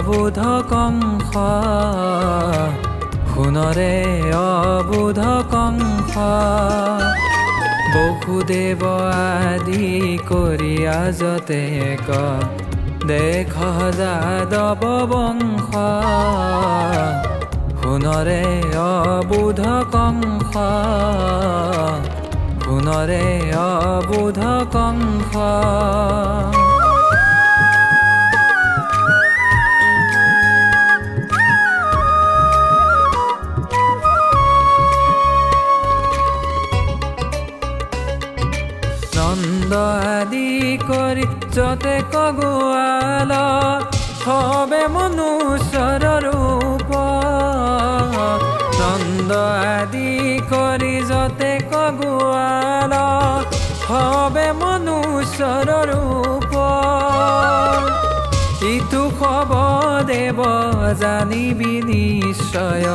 অবুধ কংস শুনৰে অবুধ কংস বসুদেৱ আদি কৰি আজতে ক দেখ যাদৱ বংশ শুনৰে অবুধ কংস শুনৰে অবুধ কংস নন্দ আদি কৰি যতে কগুৱাল হবে মনুষ্যৰ ৰূপ নন্দ আদি কৰি যতে কগুৱাল হবে মনুষ্যৰ ৰূপ ইটো খব দেৱ জানিবি নিশ্চয়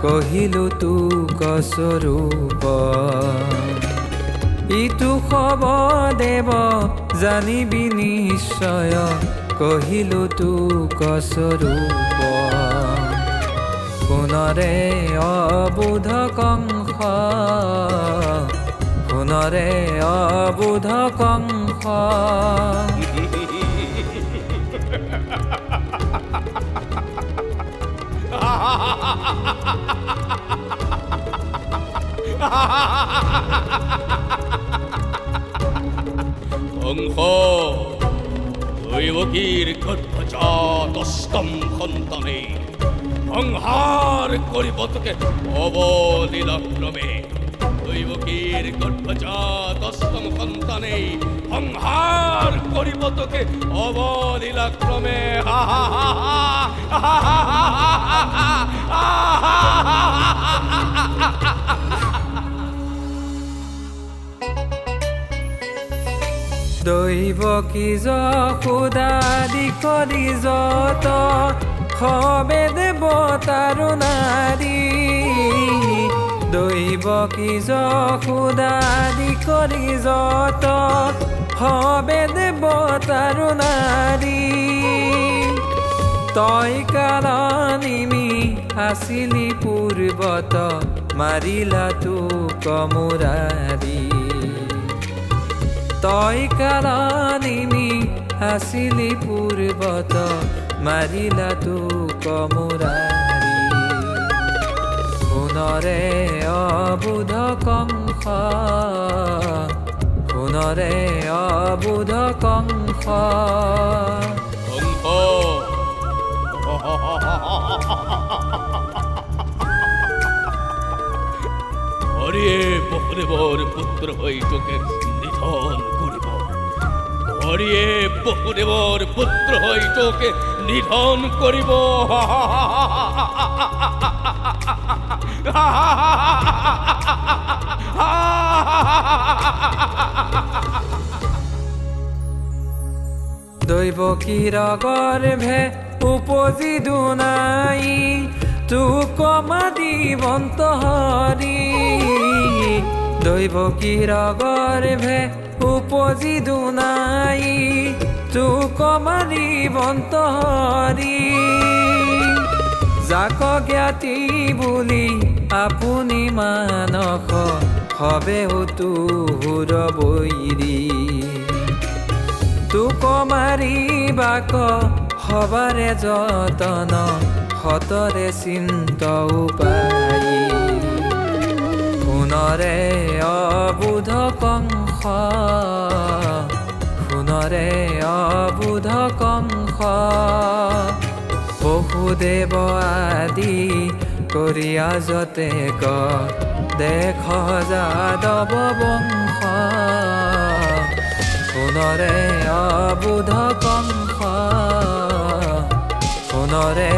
কহিলো তোক স্বৰূপ ইটো খব দেৱ জানিবি নিশ্চয় কহিলো তোক স্বৰূপ শুনৰে অবুধ কংস শুনৰে অবুধ কংস কংস দৈৱকীৰ গৰ্ভজাত অষ্টম সন্তানে সংহাৰ কৰিব তোকে অৱলীলাক্ৰমে দৈৱকীৰ গৰ্ভজাত অষ্টম সন্তানে সংহাৰ কৰিব তোকে অৱলীলাক্ৰমে দৈৱকী যশোদাদি কৰি যত হবে দেৱতাৰ নাৰী দৈৱকী যশোদাদি কৰি যত হবে দেৱতাৰ নাৰী তই কালানিমি আছিলি পূৰ্বত মাৰিলা তোক মুৰাৰী তই কালানিমি আছিলি পূৰ্বত মাৰিলা তোক মুৰাৰী শুনৰে অবুধ কংস শুনৰে অবুধ কংস হৰিয়ে বসুদেৱৰ পুত্ৰ হৈ তোকে নিধন কৰিব হৰিয়ে বসুদেৱৰ পুত্ৰ হৈ তোকে নিধন কৰিব দৈৱকীৰ গৰ্ভে উপজি দুনাই তোক মাদিবন্ত হৰি দৈৱকীৰ গৰ্ভে উপজি দুনাই তোক মাদিবন্ত হৰি যাক জ্ঞাতি বুলি আপুনি মানস হবে তুহুৰ বৈৰী তোক মাৰিবাক হবাৰে যতন হতৰে চিন্ত উপায় শুনৰে অবুধ কংস শুনৰে অবুধ কংস বসুদেৱ আদি কৰি আজতে ক দেখ যাদৱ বংশ শুনৰে অবুধ কংস শুনৰে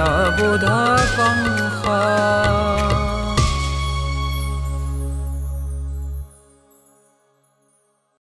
অবুধ কংস